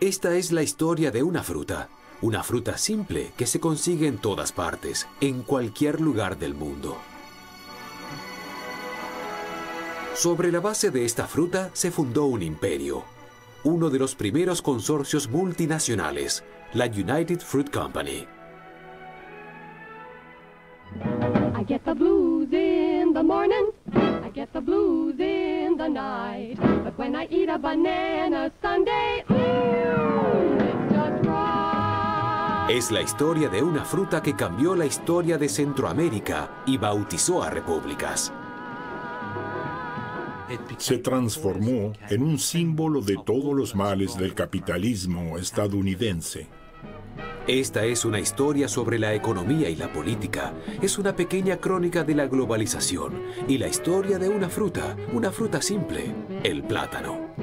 Esta es la historia de una fruta simple que se consigue en todas partes, en cualquier lugar del mundo. Sobre la base de esta fruta se fundó un imperio, uno de los primeros consorcios multinacionales, la United Fruit Company. I get the blues in the morning, I get the blues in the night, but when I eat a banana sundae, it's just right. Es la historia de una fruta que cambió la historia de Centroamérica y bautizó a repúblicas. Se transformó en un símbolo de todos los males del capitalismo estadounidense. Esta es una historia sobre la economía y la política. Es una pequeña crónica de la globalización y la historia de una fruta simple, el plátano.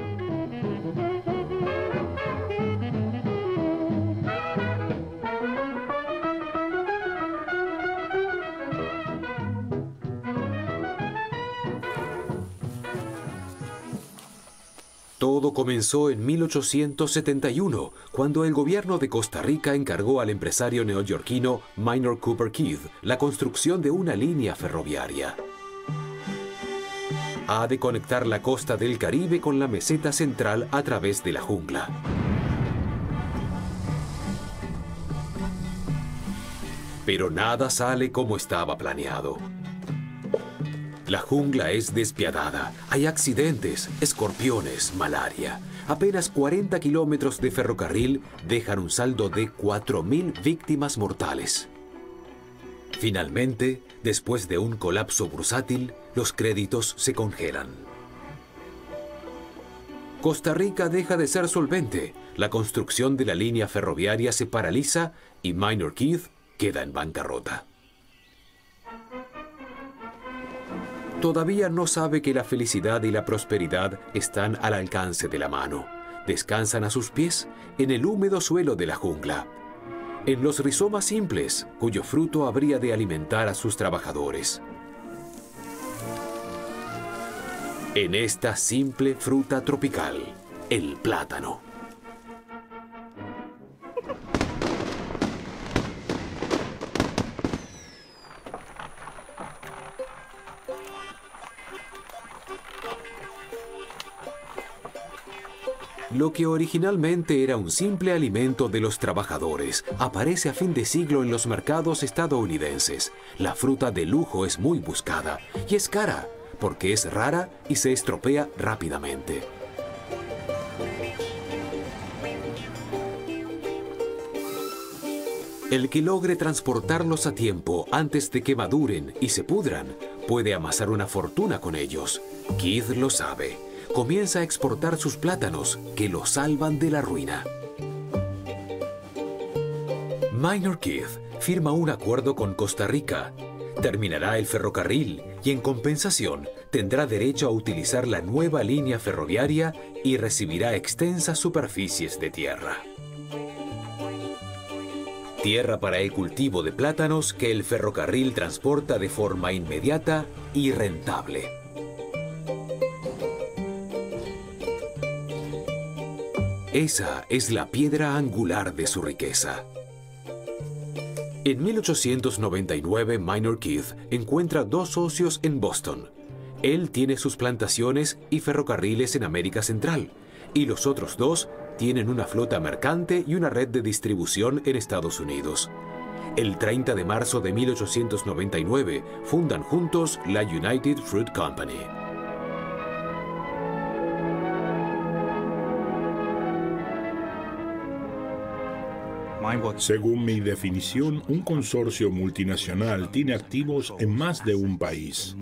Todo comenzó en 1871, cuando el gobierno de Costa Rica encargó al empresario neoyorquino Minor Cooper Keith la construcción de una línea ferroviaria. Ha de conectar la costa del Caribe con la meseta central a través de la jungla. Pero nada sale como estaba planeado. La jungla es despiadada. Hay accidentes, escorpiones, malaria. Apenas 40 kilómetros de ferrocarril dejan un saldo de 4.000 víctimas mortales. Finalmente, después de un colapso bursátil, los créditos se congelan. Costa Rica deja de ser solvente. La construcción de la línea ferroviaria se paraliza y Minor Keith queda en bancarrota. Todavía no sabe que la felicidad y la prosperidad están al alcance de la mano. Descansan a sus pies en el húmedo suelo de la jungla, en los rizomas simples, cuyo fruto habría de alimentar a sus trabajadores. En esta simple fruta tropical, el plátano. Lo que originalmente era un simple alimento de los trabajadores aparece a fin de siglo en los mercados estadounidenses. La fruta de lujo es muy buscada y es cara porque es rara y se estropea rápidamente. El que logre transportarlos a tiempo antes de que maduren y se pudran puede amasar una fortuna con ellos. Keith lo sabe. Comienza a exportar sus plátanos, que lo salvan de la ruina. Minor Keith firma un acuerdo con Costa Rica. Terminará el ferrocarril y en compensación tendrá derecho a utilizar la nueva línea ferroviaria y recibirá extensas superficies de tierra. Tierra para el cultivo de plátanos que el ferrocarril transporta de forma inmediata y rentable. Esa es la piedra angular de su riqueza. En 1899, Minor Keith encuentra dos socios en Boston. Él tiene sus plantaciones y ferrocarriles en América Central, y los otros dos tienen una flota mercante y una red de distribución en Estados Unidos. El 30 de marzo de 1899 fundan juntos la United Fruit Company. Según mi definición, un consorcio multinacional tiene activos en más de un país.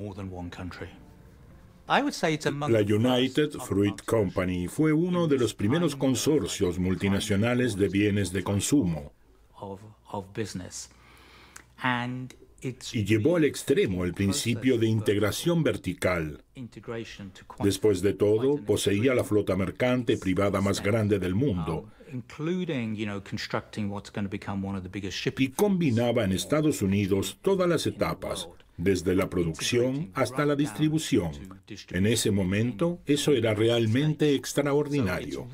La United Fruit Company fue uno de los primeros consorcios multinacionales de bienes de consumo y llevó al extremo el principio de integración vertical. Después de todo, poseía la flota mercante privada más grande del mundo y combinaba en Estados Unidos todas las etapas, desde la producción hasta la distribución. En ese momento, eso era realmente extraordinario.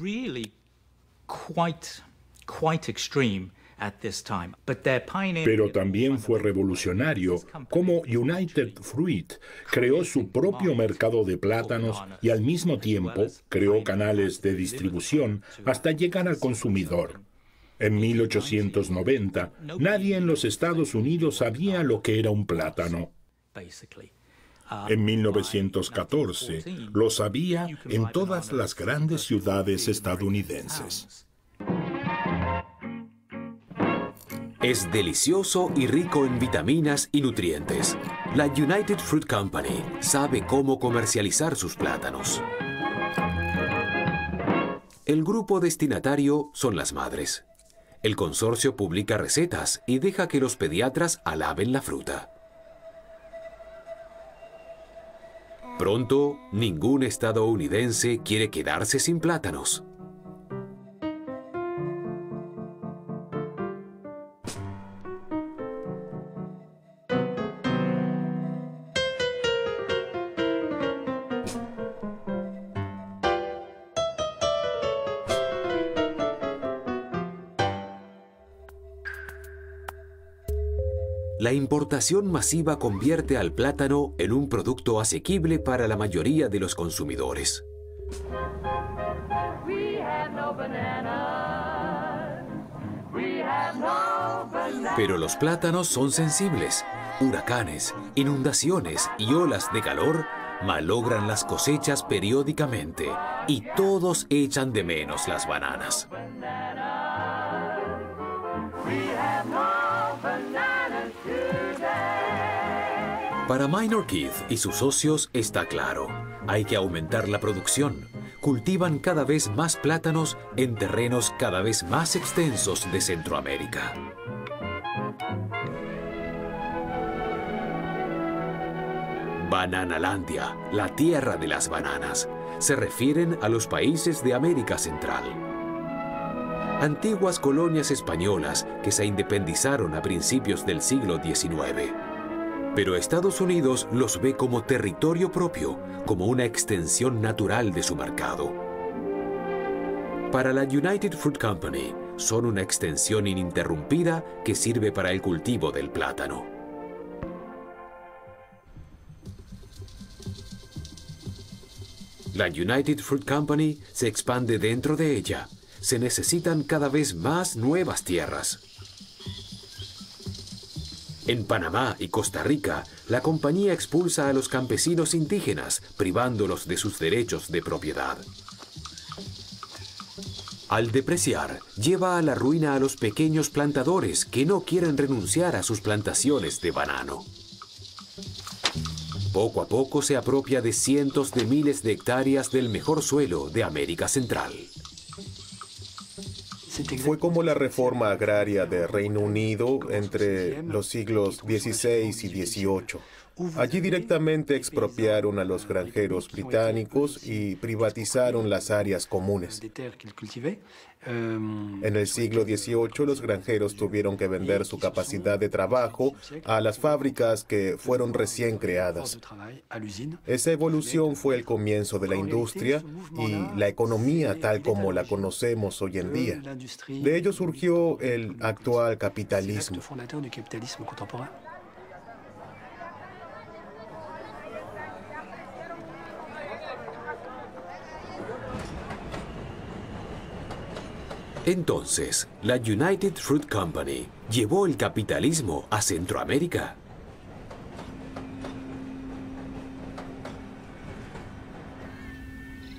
quite extreme at this time, but their pioneering. Pero también fue revolucionario como United Fruit creó su propio mercado de plátanos y al mismo tiempo creó canales de distribución hasta llegar al consumidor. En 1890, nadie en los Estados Unidos sabía lo que era un plátano. En 1914, lo sabía en todas las grandes ciudades estadounidenses. Es delicioso y rico en vitaminas y nutrientes. La United Fruit Company sabe cómo comercializar sus plátanos. El grupo destinatario son las madres. El consorcio publica recetas y deja que los pediatras alaben la fruta. Pronto, ningún estadounidense quiere quedarse sin plátanos. La importación masiva convierte al plátano en un producto asequible para la mayoría de los consumidores. Pero los plátanos son sensibles. Huracanes, inundaciones y olas de calor malogran las cosechas periódicamente y todos echan de menos las bananas. Para Minor Keith y sus socios está claro, hay que aumentar la producción. Cultivan cada vez más plátanos en terrenos cada vez más extensos de Centroamérica. Bananalandia, la tierra de las bananas, se refieren a los países de América Central. Antiguas colonias españolas que se independizaron a principios del siglo XIX. Pero Estados Unidos los ve como territorio propio, como una extensión natural de su mercado. Para la United Fruit Company, son una extensión ininterrumpida que sirve para el cultivo del plátano. La United Fruit Company se expande dentro de ella. Se necesitan cada vez más nuevas tierras. En Panamá y Costa Rica, la compañía expulsa a los campesinos indígenas, privándolos de sus derechos de propiedad. Al depreciar, lleva a la ruina a los pequeños plantadores que no quieren renunciar a sus plantaciones de banano. Poco a poco se apropia de cientos de miles de hectáreas del mejor suelo de América Central. Fue como la reforma agraria de Reino Unido entre los siglos XVI y XVIII. Allí directamente expropiaron a los granjeros británicos y privatizaron las áreas comunes. En el siglo XVIII, los granjeros tuvieron que vender su capacidad de trabajo a las fábricas que fueron recién creadas. Esa evolución fue el comienzo de la industria y la economía tal como la conocemos hoy en día. De ello surgió el actual capitalismo. Entonces, la United Fruit Company llevó el capitalismo a Centroamérica.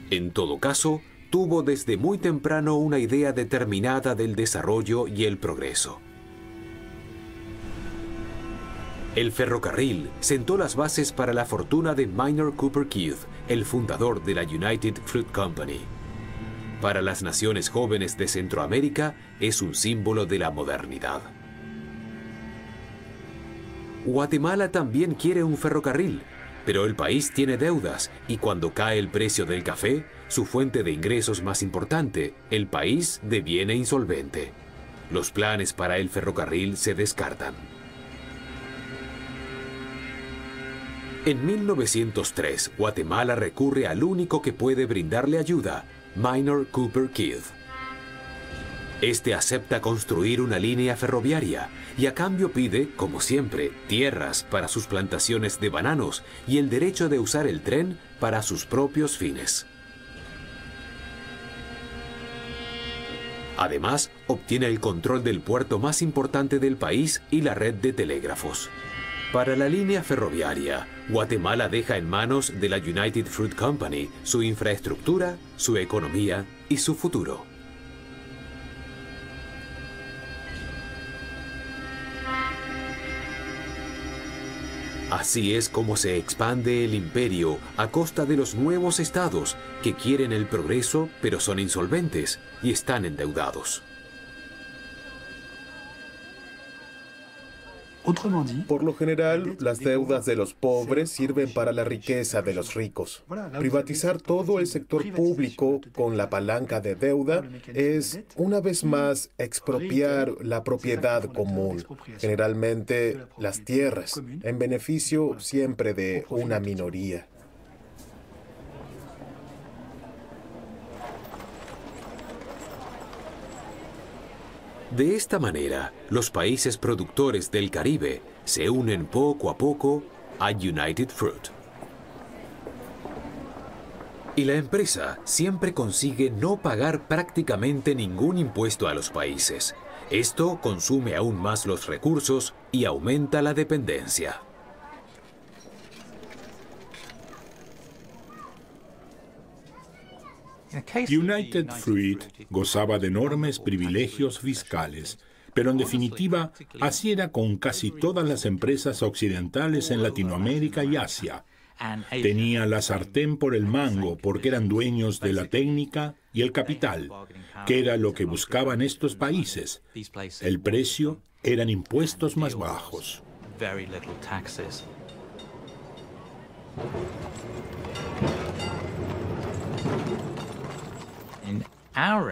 En todo caso, tuvo desde muy temprano una idea determinada del desarrollo y el progreso. El ferrocarril sentó las bases para la fortuna de Minor Cooper Keith, el fundador de la United Fruit Company. Para las naciones jóvenes de Centroamérica es un símbolo de la modernidad. Guatemala también quiere un ferrocarril, pero el país tiene deudas y cuando cae el precio del café, su fuente de ingresos más importante, el país deviene insolvente. Los planes para el ferrocarril se descartan. En 1903, Guatemala recurre al único que puede brindarle ayuda, Minor Cooper Keith. Este acepta construir una línea ferroviaria y a cambio pide, como siempre, tierras para sus plantaciones de bananos y el derecho de usar el tren para sus propios fines. Además, obtiene el control del puerto más importante del país y la red de telégrafos. Para la línea ferroviaria, Guatemala deja en manos de la United Fruit Company su infraestructura, su economía y su futuro. Así es como se expande el imperio a costa de los nuevos estados que quieren el progreso pero son insolventes y están endeudados. Por lo general, las deudas de los pobres sirven para la riqueza de los ricos. Privatizar todo el sector público con la palanca de deuda es, una vez más, expropiar la propiedad común, generalmente las tierras, en beneficio siempre de una minoría. De esta manera, los países productores del Caribe se unen poco a poco a United Fruit. Y la empresa siempre consigue no pagar prácticamente ningún impuesto a los países. Esto consume aún más los recursos y aumenta la dependencia. United Fruit gozaba de enormes privilegios fiscales, pero en definitiva, así era con casi todas las empresas occidentales en Latinoamérica y Asia. Tenía la sartén por el mango porque eran dueños de la técnica y el capital, que era lo que buscaban estos países. El precio eran impuestos más bajos.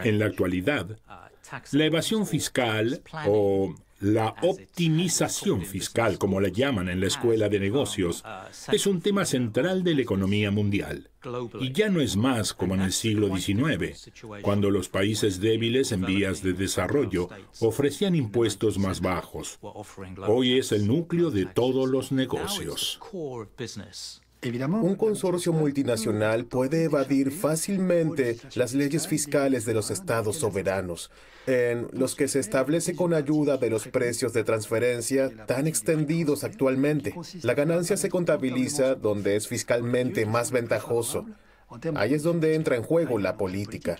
En la actualidad, la evasión fiscal o la optimización fiscal, como la llaman en la Escuela de Negocios, es un tema central de la economía mundial. Y ya no es más como en el siglo XIX, cuando los países débiles en vías de desarrollo ofrecían impuestos más bajos. Hoy es el núcleo de todos los negocios. Un consorcio multinacional puede evadir fácilmente las leyes fiscales de los estados soberanos, en los que se establece con ayuda de los precios de transferencia tan extendidos actualmente. La ganancia se contabiliza donde es fiscalmente más ventajoso. Ahí es donde entra en juego la política.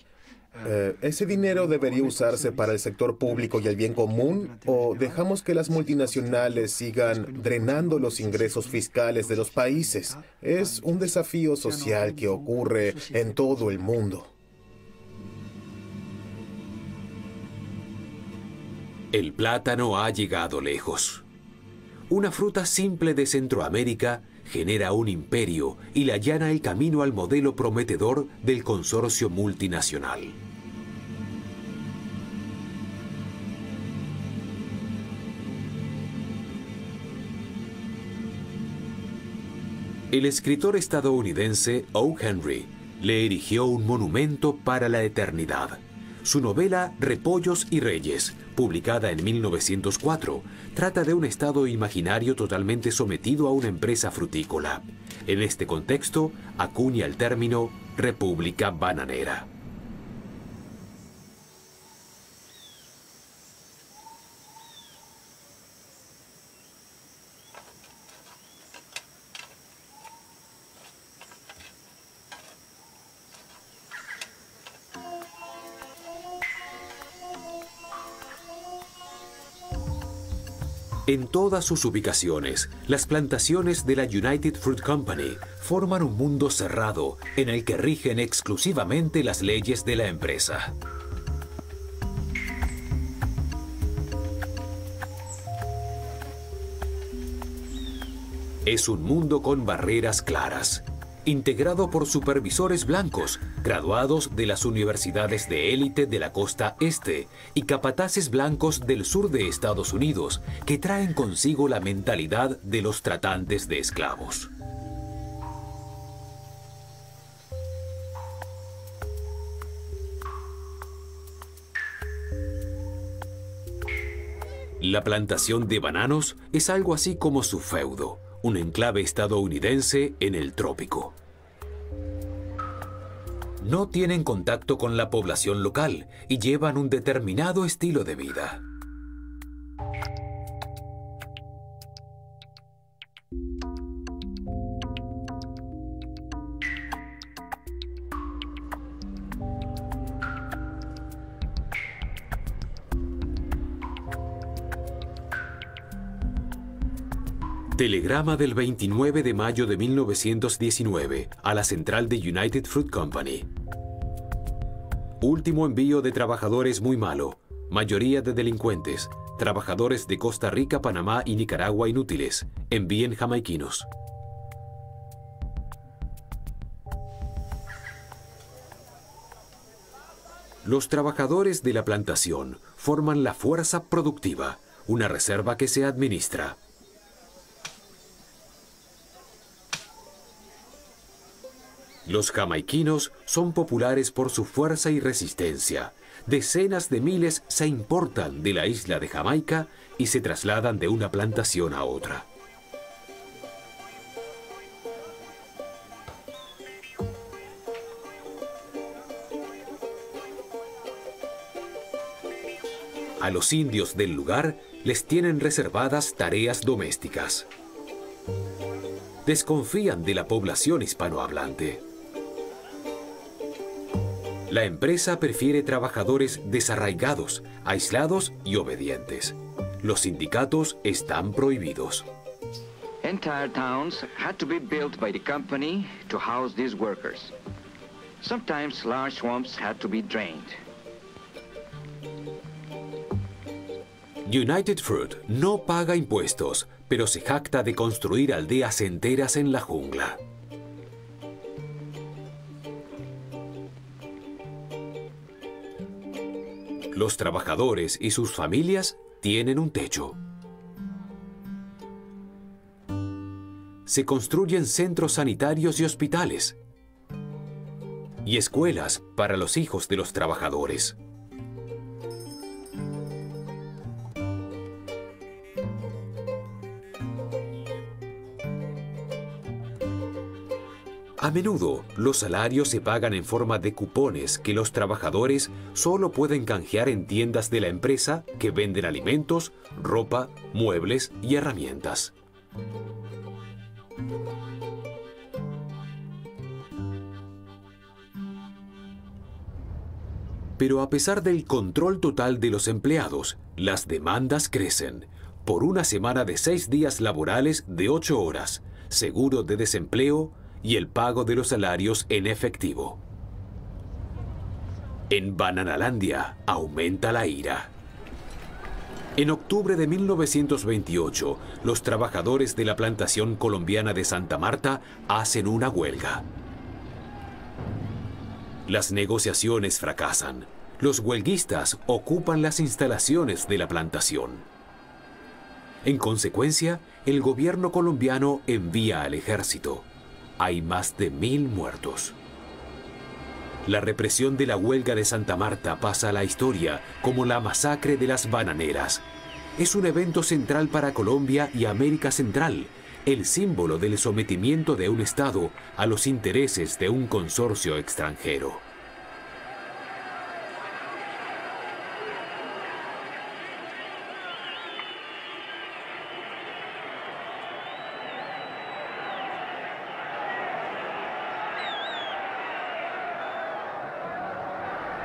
¿Ese dinero debería usarse para el sector público y el bien común o dejamos que las multinacionales sigan drenando los ingresos fiscales de los países? Es un desafío social que ocurre en todo el mundo. El plátano ha llegado lejos. Una fruta simple de Centroamérica genera un imperio y le allana el camino al modelo prometedor del consorcio multinacional. El escritor estadounidense O. Henry le erigió un monumento para la eternidad. Su novela Repollos y Reyes, publicada en 1904, trata de un estado imaginario totalmente sometido a una empresa frutícola. En este contexto, acuña el término República Bananera. En todas sus ubicaciones, las plantaciones de la United Fruit Company forman un mundo cerrado en el que rigen exclusivamente las leyes de la empresa. Es un mundo con barreras claras, integrado por supervisores blancos, graduados de las universidades de élite de la costa este y capataces blancos del sur de Estados Unidos, que traen consigo la mentalidad de los tratantes de esclavos. La plantación de bananos es algo así como su feudo, un enclave estadounidense en el trópico. No tienen contacto con la población local y llevan un determinado estilo de vida. Telegrama del 29 de mayo de 1919 a la central de United Fruit Company. Último envío de trabajadores muy malo, mayoría de delincuentes, trabajadores de Costa Rica, Panamá y Nicaragua inútiles, envíen jamaiquinos. Los trabajadores de la plantación forman la fuerza productiva, una reserva que se administra. Los jamaiquinos son populares por su fuerza y resistencia. Decenas de miles se importan de la isla de Jamaica y se trasladan de una plantación a otra. A los indios del lugar les tienen reservadas tareas domésticas. Desconfían de la población hispanohablante. La empresa prefiere trabajadores desarraigados, aislados y obedientes. Los sindicatos están prohibidos. Entire towns had to be built by the company to house these workers. Sometimes large swamps had to be drained. United Fruit no paga impuestos, pero se jacta de construir aldeas enteras en la jungla. Los trabajadores y sus familias tienen un techo. Se construyen centros sanitarios y hospitales. Y escuelas para los hijos de los trabajadores. A menudo, los salarios se pagan en forma de cupones que los trabajadores solo pueden canjear en tiendas de la empresa que venden alimentos, ropa, muebles y herramientas. Pero a pesar del control total de los empleados, las demandas crecen. Por una semana de 6 días laborales de 8 horas, seguro de desempleo, y el pago de los salarios en efectivo. En Bananalandia aumenta la ira. En octubre de 1928, los trabajadores de la plantación colombiana de Santa Marta hacen una huelga. Las negociaciones fracasan. Los huelguistas ocupan las instalaciones de la plantación. En consecuencia, el gobierno colombiano envía al ejército. Hay más de 1000 muertos. La represión de la huelga de Santa Marta pasa a la historia como la masacre de las bananeras. Es un evento central para Colombia y América Central, el símbolo del sometimiento de un Estado a los intereses de un consorcio extranjero.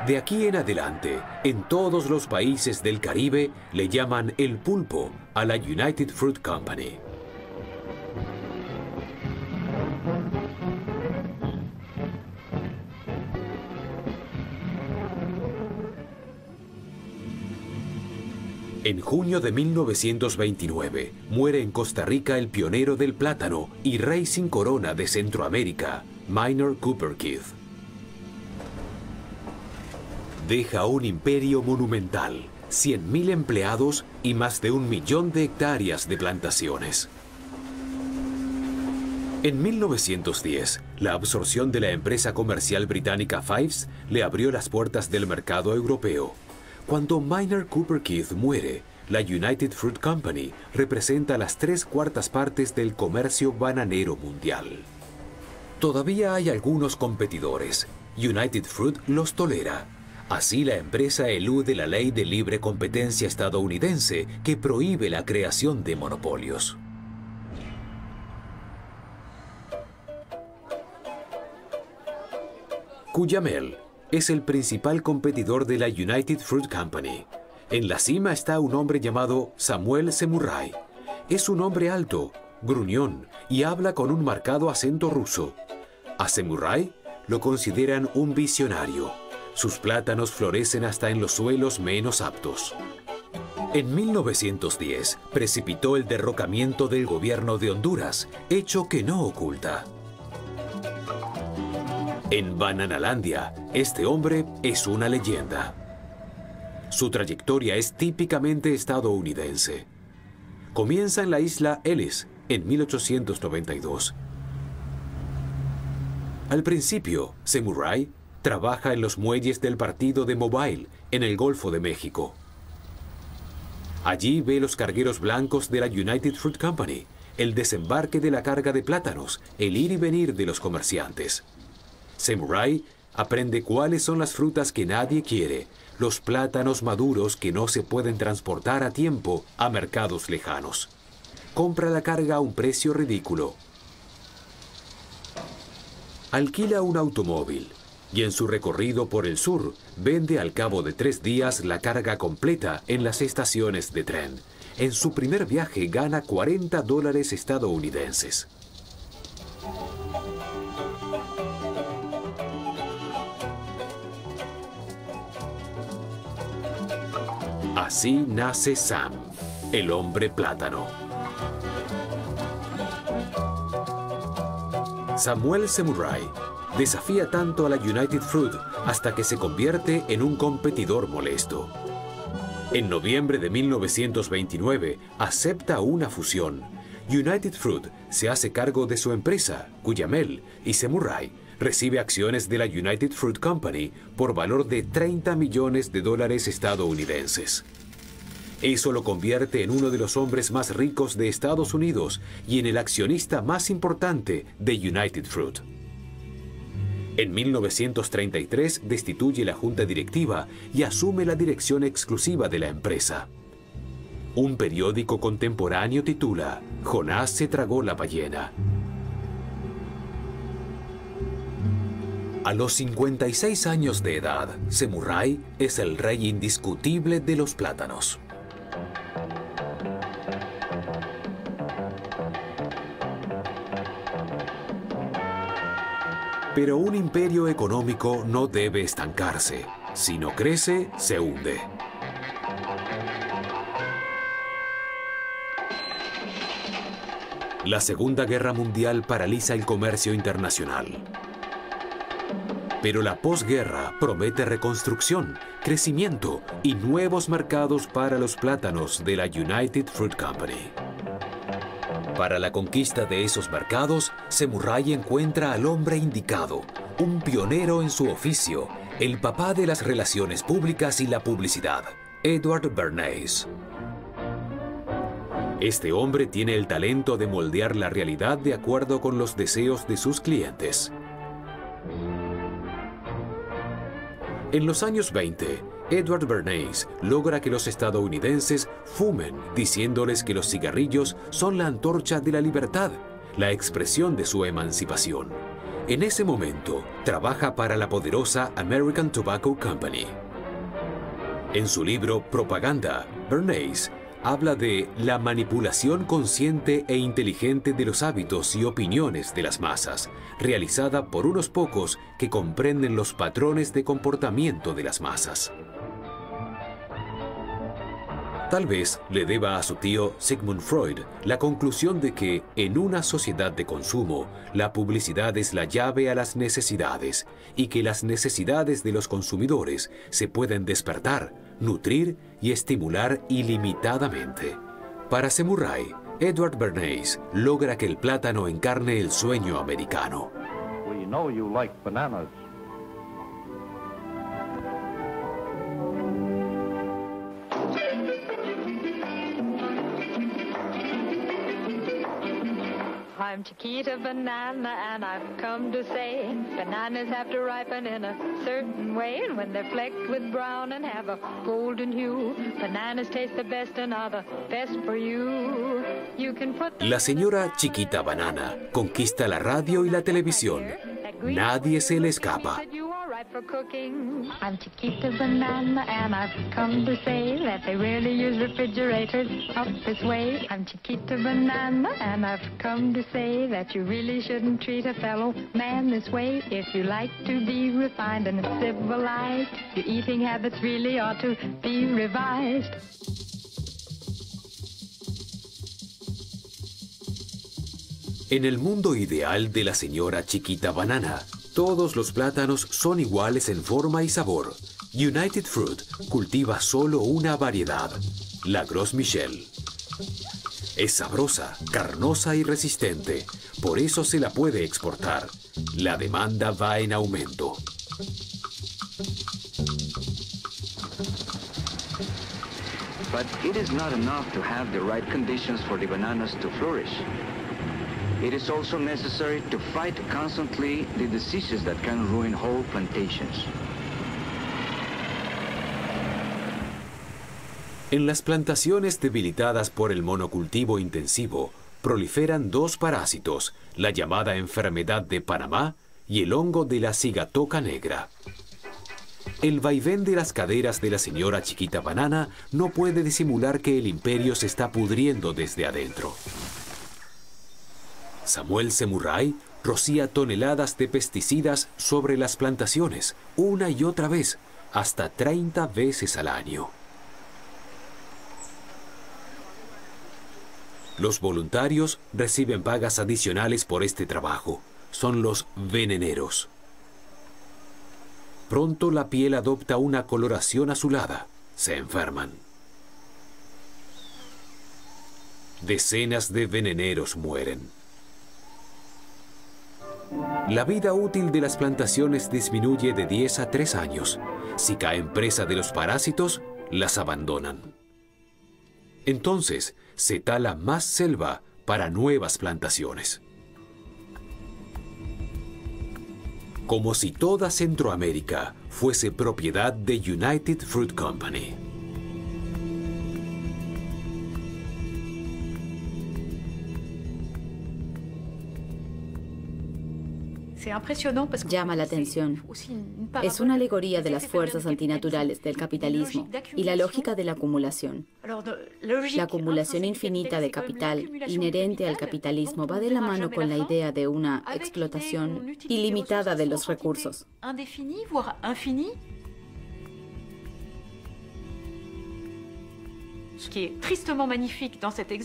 De aquí en adelante, en todos los países del Caribe le llaman el pulpo a la United Fruit Company. En junio de 1929, muere en Costa Rica el pionero del plátano y rey sin corona de Centroamérica, Minor Cooper Keith. Deja un imperio monumental, 100.000 empleados y más de 1 millón de hectáreas de plantaciones. En 1910, la absorción de la empresa comercial británica Fives le abrió las puertas del mercado europeo. Cuando Minor Cooper Keith muere, la United Fruit Company representa las 3/4 partes del comercio bananero mundial. Todavía hay algunos competidores. United Fruit los tolera. Así la empresa elude la ley de libre competencia estadounidense que prohíbe la creación de monopolios. Cuyamel es el principal competidor de la United Fruit Company. En la cima está un hombre llamado Samuel Semurray. Es un hombre alto, gruñón y habla con un marcado acento ruso. A Semurray lo consideran un visionario. Sus plátanos florecen hasta en los suelos menos aptos. En 1910 precipitó el derrocamiento del gobierno de Honduras, hecho que no oculta. En Bananalandia, este hombre es una leyenda. Su trayectoria es típicamente estadounidense. Comienza en la isla Ellis, en 1892. Al principio, Semurray trabaja en los muelles del partido de Mobile, en el Golfo de México. Allí ve los cargueros blancos de la United Fruit Company, el desembarque de la carga de plátanos, el ir y venir de los comerciantes. Semurray aprende cuáles son las frutas que nadie quiere, los plátanos maduros que no se pueden transportar a tiempo a mercados lejanos. Compra la carga a un precio ridículo. Alquila un automóvil y en su recorrido por el sur vende al cabo de 3 días la carga completa en las estaciones de tren. En su primer viaje gana $40 estadounidenses. Así nace Sam, el hombre plátano. Samuel Semurray desafía tanto a la United Fruit hasta que se convierte en un competidor molesto. En noviembre de 1929 acepta una fusión. United Fruit se hace cargo de su empresa, Cuyamel, y Semurray recibe acciones de la United Fruit Company por valor de $30 millones estadounidenses. Eso lo convierte en uno de los hombres más ricos de Estados Unidos y en el accionista más importante de United Fruit. En 1933 destituye la junta directiva y asume la dirección exclusiva de la empresa. Un periódico contemporáneo titula «Jonás se tragó la ballena». A los 56 años de edad, Semurray es el rey indiscutible de los plátanos. Pero un imperio económico no debe estancarse. Si no crece, se hunde. La Segunda Guerra Mundial paraliza el comercio internacional. Pero la posguerra promete reconstrucción, crecimiento y nuevos mercados para los plátanos de la United Fruit Company. Para la conquista de esos mercados, Semurray encuentra al hombre indicado, un pionero en su oficio, el papá de las relaciones públicas y la publicidad, Edward Bernays. Este hombre tiene el talento de moldear la realidad de acuerdo con los deseos de sus clientes. En los años 20, Edward Bernays logra que los estadounidenses fumen, diciéndoles que los cigarrillos son la antorcha de la libertad, la expresión de su emancipación. En ese momento, trabaja para la poderosa American Tobacco Company. En su libro Propaganda, Bernays habla de la manipulación consciente e inteligente de los hábitos y opiniones de las masas, realizada por unos pocos que comprenden los patrones de comportamiento de las masas. Tal vez le deba a su tío Sigmund Freud la conclusión de que, en una sociedad de consumo, la publicidad es la llave a las necesidades y que las necesidades de los consumidores se pueden despertar, nutrir y estimular ilimitadamente. Para Semurray, Edward Bernays logra que el plátano encarne el sueño americano. We know you like bananas. I'm Chiquita Banana, and I've come to say bananas have to ripen in a certain way, and when they're flecked with brown and have a golden hue, bananas taste the best and are the best for you. You can put La señora Chiquita Banana conquista la radio y la televisión. Nadie se le escapa. for cooking. I'm Chiquita Banana, and I've come to say that they really use refrigerators up this way. I'm Chiquita Banana, and I've come to say that you really shouldn't treat a fellow man this way. If you like to be refined and civilized, your eating habits really ought to be revised. En el mundo ideal de la señora Chiquita Banana, todos los plátanos son iguales en forma y sabor. United Fruit cultiva solo una variedad, la Gros Michel. Es sabrosa, carnosa y resistente, por eso se la puede exportar. La demanda va en aumento. But it is not enough to have the right conditions for the bananas to flourish. It is also necessary to fight constantly the diseases that can ruin whole plantations. En las plantaciones debilitadas por el monocultivo intensivo, proliferan dos parásitos, la llamada enfermedad de Panamá y el hongo de la cigatoca negra. El vaivén de las caderas de la señora Chiquita Banana no puede disimular que el imperio se está pudriendo desde adentro. Samuel Semurray rocía toneladas de pesticidas sobre las plantaciones, una y otra vez, hasta 30 veces al año. Los voluntarios reciben pagas adicionales por este trabajo. Son los veneneros. Pronto la piel adopta una coloración azulada. Se enferman. Decenas de veneneros mueren. La vida útil de las plantaciones disminuye de 10 a 3 años. Si caen presa de los parásitos, las abandonan. Entonces, se tala más selva para nuevas plantaciones. Como si toda Centroamérica fuese propiedad de United Fruit Company. Llama la atención. Es una alegoría de las fuerzas antinaturales del capitalismo y la lógica de la acumulación. La acumulación infinita de capital inherente al capitalismo va de la mano con la idea de una explotación ilimitada de los recursos.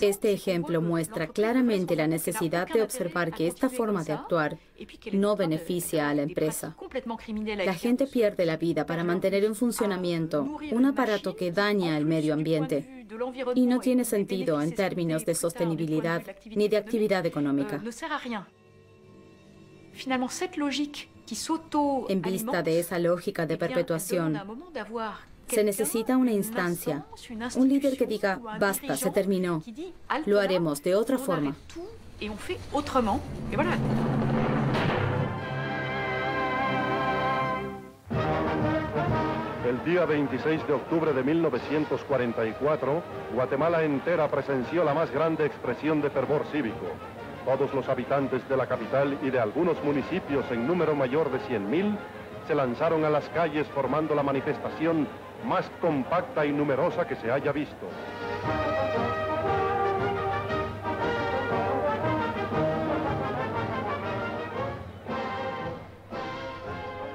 Este ejemplo muestra claramente la necesidad de observar que esta forma de actuar no beneficia a la empresa. La gente pierde la vida para mantener en funcionamiento un aparato que daña al medio ambiente y no tiene sentido en términos de sostenibilidad ni de actividad económica. En vista de esa lógica de perpetuación, se necesita una instancia, un líder que diga, basta, se terminó, lo haremos de otra forma. El día 26 de octubre de 1944, Guatemala entera presenció la más grande expresión de fervor cívico. Todos los habitantes de la capital y de algunos municipios en número mayor de 100,000 se lanzaron a las calles formando la manifestación más compacta y numerosa que se haya visto.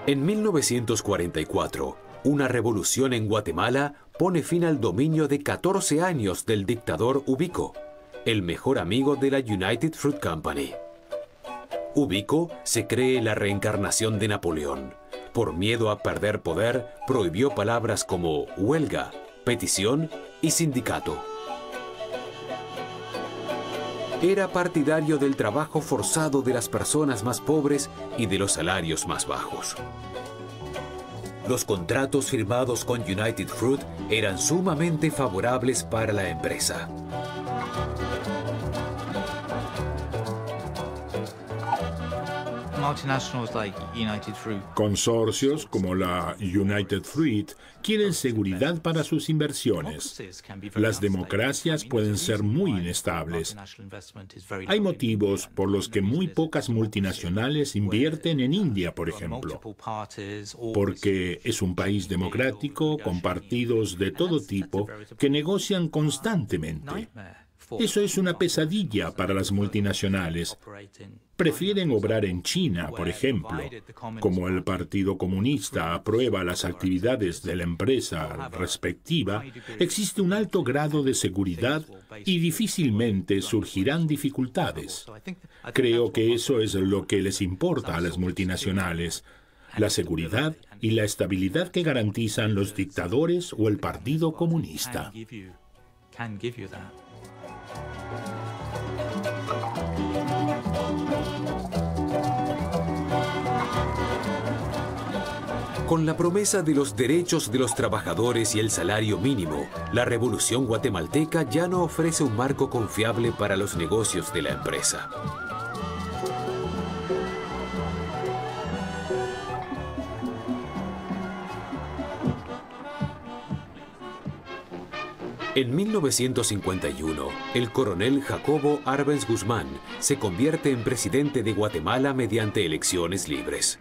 En 1944, una revolución en Guatemala pone fin al dominio de 14 años del dictador Ubico, el mejor amigo de la United Fruit Company. Ubico se cree la reencarnación de Napoleón. Por miedo a perder poder, prohibió palabras como huelga, petición y sindicato. Era partidario del trabajo forzado de las personas más pobres y de los salarios más bajos. Los contratos firmados con United Fruit eran sumamente favorables para la empresa. Consorcios como la United Fruit quieren seguridad para sus inversiones. Las democracias pueden ser muy inestables. Hay motivos por los que muy pocas multinacionales invierten en India, por ejemplo. Porque es un país democrático con partidos de todo tipo que negocian constantemente. Eso es una pesadilla para las multinacionales. Prefieren obrar en China, por ejemplo. Como el Partido Comunista aprueba las actividades de la empresa respectiva, existe un alto grado de seguridad y difícilmente surgirán dificultades. Creo que eso es lo que les importa a las multinacionales: la seguridad y la estabilidad que garantizan los dictadores o el Partido Comunista. Con la promesa de los derechos de los trabajadores y el salario mínimo, la revolución guatemalteca ya no ofrece un marco confiable para los negocios de la empresa. En 1951, el coronel Jacobo Arbenz Guzmán se convierte en presidente de Guatemala mediante elecciones libres.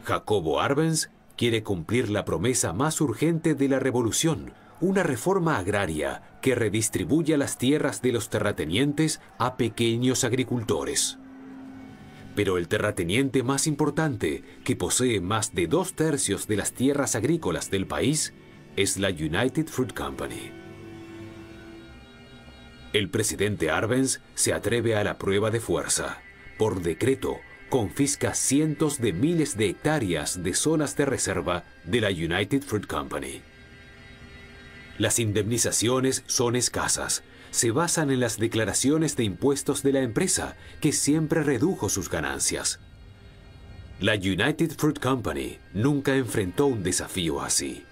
Jacobo Arbenz quiere cumplir la promesa más urgente de la revolución, una reforma agraria que redistribuya las tierras de los terratenientes a pequeños agricultores. Pero el terrateniente más importante, que posee más de 2/3 de las tierras agrícolas del país, es la United Fruit Company. El presidente Arbenz se atreve a la prueba de fuerza. Por decreto, confisca cientos de miles de hectáreas de zonas de reserva de la United Fruit Company. Las indemnizaciones son escasas. Se basan en las declaraciones de impuestos de la empresa, que siempre redujo sus ganancias. La United Fruit Company nunca enfrentó un desafío así.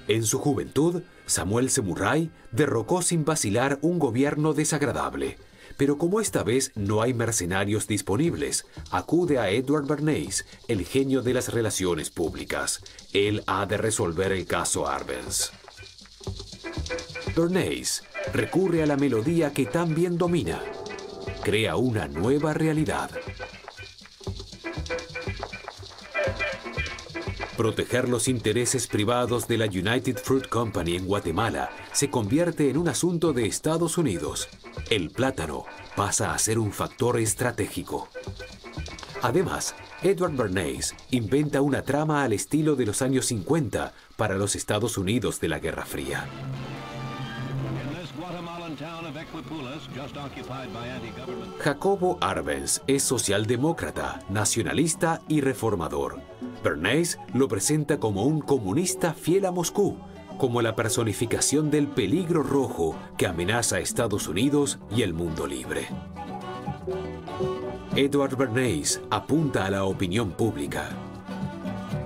En su juventud, Samuel Semurray derrocó sin vacilar un gobierno desagradable. Pero como esta vez no hay mercenarios disponibles, acude a Edward Bernays, el genio de las relaciones públicas. Él ha de resolver el caso Arbenz. Bernays recurre a la melodía que tan bien domina. Crea una nueva realidad. Proteger los intereses privados de la United Fruit Company en Guatemala se convierte en un asunto de Estados Unidos. El plátano pasa a ser un factor estratégico. Además, Edward Bernays inventa una trama al estilo de los años 50 para los Estados Unidos de la Guerra Fría. Jacobo Arbenz es socialdemócrata, nacionalista y reformador. Bernays lo presenta como un comunista fiel a Moscú, como la personificación del peligro rojo que amenaza a Estados Unidos y el mundo libre. Edward Bernays apunta a la opinión pública.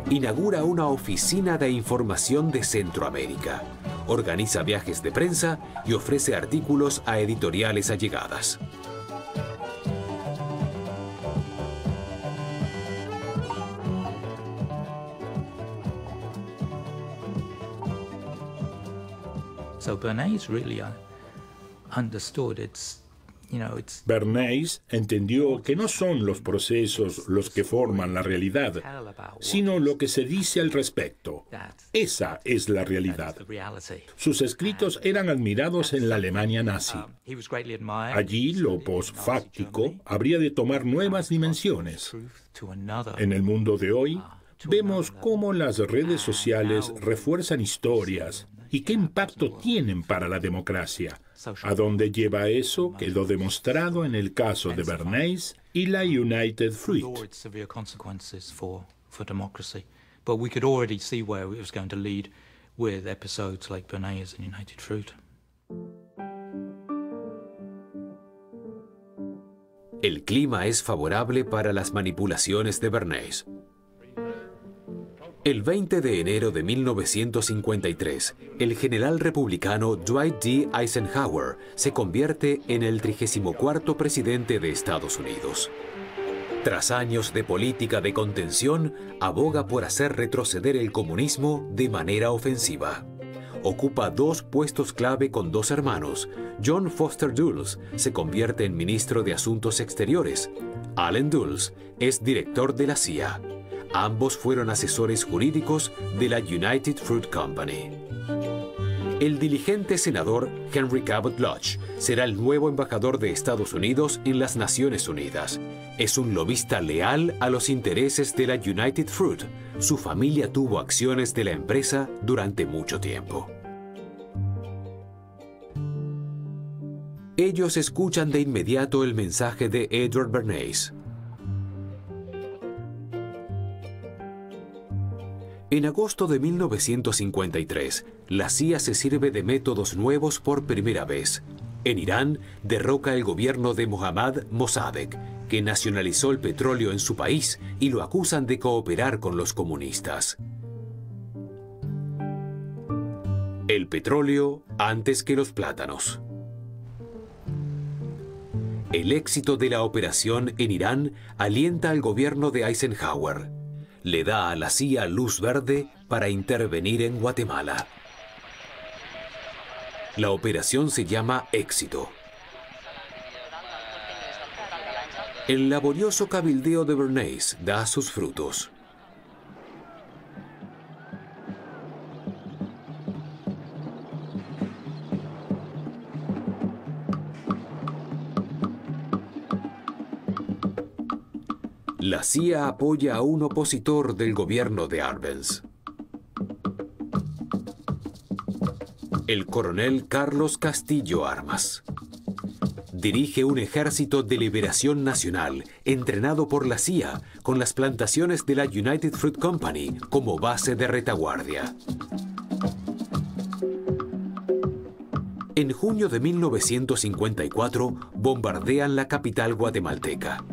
Inaugura una oficina de información de Centroamérica. Organiza viajes de prensa y ofrece artículos a editoriales allegadas. So Bernays really understood Bernays entendió que no son los procesos los que forman la realidad, sino lo que se dice al respecto. Esa es la realidad. Sus escritos eran admirados en la Alemania nazi. Allí lo posfáctico habría de tomar nuevas dimensiones. En el mundo de hoy, vemos cómo las redes sociales refuerzan historias y qué impacto tienen para la democracia. ¿A dónde lleva eso? Quedó demostrado en el caso de Bernays y la United Fruit. But we could already see where it was going to lead with episodes like Bernays and United Fruit. El clima es favorable para las manipulaciones de Bernays. El 20 de enero de 1953, el general republicano Dwight D. Eisenhower se convierte en el 34º presidente de Estados Unidos. Tras años de política de contención, aboga por hacer retroceder el comunismo de manera ofensiva. Ocupa 2 puestos clave con 2 hermanos. John Foster Dulles se convierte en ministro de Asuntos Exteriores. Allen Dulles es director de la CIA. Ambos fueron asesores jurídicos de la United Fruit Company. El diligente senador Henry Cabot Lodge será el nuevo embajador de Estados Unidos en las Naciones Unidas. Es un lobista leal a los intereses de la United Fruit. Su familia tuvo acciones de la empresa durante mucho tiempo. Ellos escuchan de inmediato el mensaje de Edward Bernays. En agosto de 1953, la CIA se sirve de métodos nuevos por primera vez. En Irán, derroca el gobierno de Mohammad Mossadegh, que nacionalizó el petróleo en su país y lo acusan de cooperar con los comunistas. El petróleo antes que los plátanos. El éxito de la operación en Irán alienta al gobierno de Eisenhower. Le da a la CIA luz verde para intervenir en Guatemala. La operación se llama Éxito. El laborioso cabildeo de Bernays da sus frutos. La CIA apoya a un opositor del gobierno de Arbenz. El coronel Carlos Castillo Armas. Dirige un ejército de liberación nacional entrenado por la CIA con las plantaciones de la United Fruit Company como base de retaguardia. En junio de 1954 bombardean la capital guatemalteca.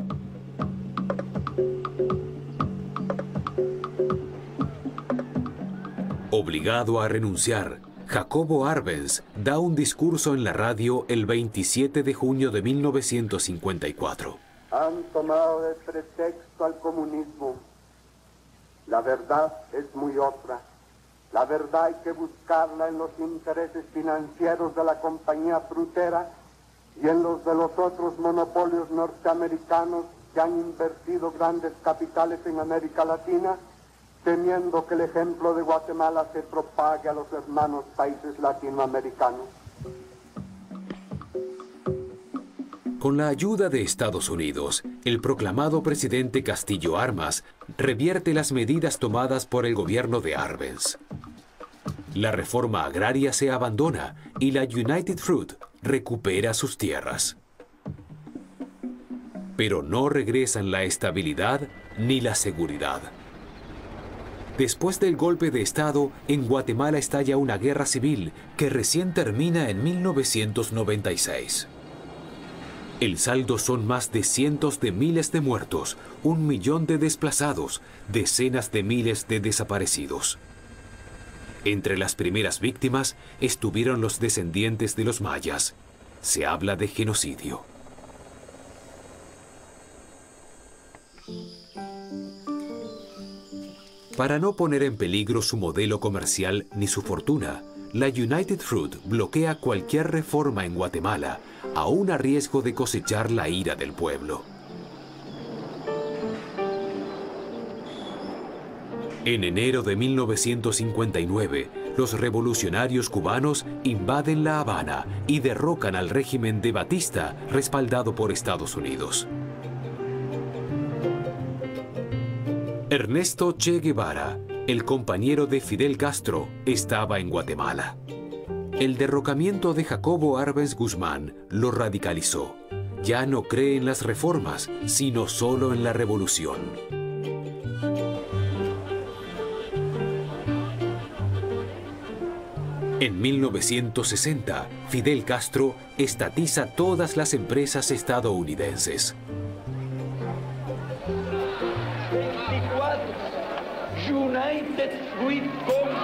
Obligado a renunciar, Jacobo Arbenz da un discurso en la radio el 27 de junio de 1954. Han tomado de pretexto al comunismo. La verdad es muy otra. La verdad hay que buscarla en los intereses financieros de la compañía frutera y en los de los otros monopolios norteamericanos que han invertido grandes capitales en América Latina, temiendo que el ejemplo de Guatemala se propague a los hermanos países latinoamericanos. Con la ayuda de Estados Unidos, el proclamado presidente Castillo Armas revierte las medidas tomadas por el gobierno de Arbenz. La reforma agraria se abandona y la United Fruit recupera sus tierras. Pero no regresan la estabilidad ni la seguridad. Después del golpe de Estado, en Guatemala estalla una guerra civil que recién termina en 1996. El saldo son más de cientos de miles de muertos, 1 millón de desplazados, decenas de miles de desaparecidos. Entre las primeras víctimas estuvieron los descendientes de los mayas. Se habla de genocidio. Para no poner en peligro su modelo comercial ni su fortuna, la United Fruit bloquea cualquier reforma en Guatemala, aún a riesgo de cosechar la ira del pueblo. En enero de 1959, los revolucionarios cubanos invaden La Habana y derrocan al régimen de Batista, respaldado por Estados Unidos. Ernesto Che Guevara, el compañero de Fidel Castro, estaba en Guatemala. El derrocamiento de Jacobo Arbenz Guzmán lo radicalizó. Ya no cree en las reformas, sino solo en la revolución. En 1960, Fidel Castro estatiza todas las empresas estadounidenses. United Fruit Company.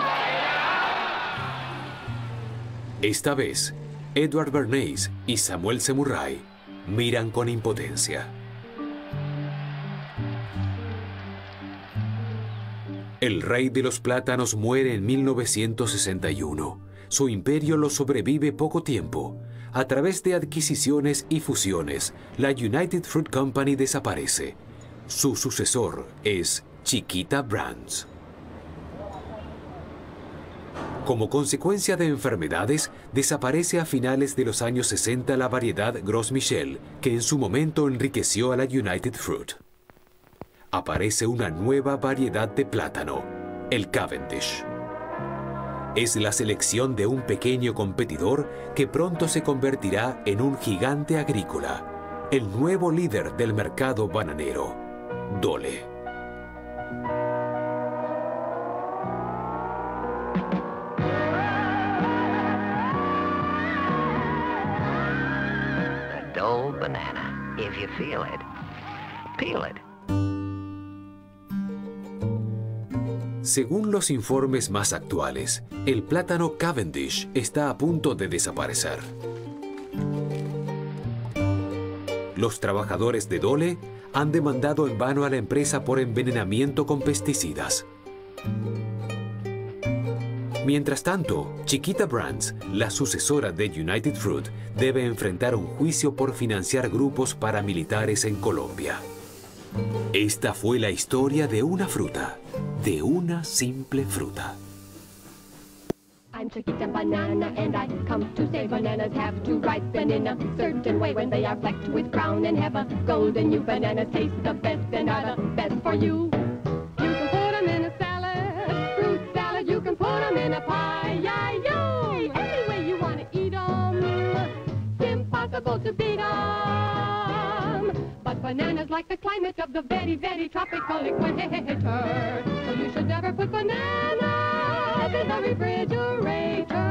Esta vez, Edward Bernays y Samuel Semurray miran con impotencia. El rey de los plátanos muere en 1961. Su imperio lo sobrevive poco tiempo. A través de adquisiciones y fusiones, la United Fruit Company desaparece. Su sucesor es Chiquita Brands. Como consecuencia de enfermedades, desaparece a finales de los años 60 la variedad Gros Michel, que en su momento enriqueció a la United Fruit. Aparece una nueva variedad de plátano, el Cavendish. Es la selección de un pequeño competidor que pronto se convertirá en un gigante agrícola, el nuevo líder del mercado bananero, Dole. The Dole banana. If you feel it, peel it. Según los informes más actuales, el plátano Cavendish está a punto de desaparecer. Los trabajadores de Dole han demandado en vano a la empresa por envenenamiento con pesticidas. Mientras tanto, Chiquita Brands, la sucesora de United Fruit, debe enfrentar un juicio por financiar grupos paramilitares en Colombia. Esta fue la historia de una fruta, de una simple fruta. I'm Chiquita Banana and I come to say bananas have to ripen in a certain way when they are flecked with brown and have a golden hue. Bananas taste the best and are the best for you. You can put them in a salad, fruit salad, you can put them in a pie, yay! Any way you want to eat them, it's impossible to beat them. But bananas like the climate of the very, very tropical equator. So you should never put bananas in the refrigerator.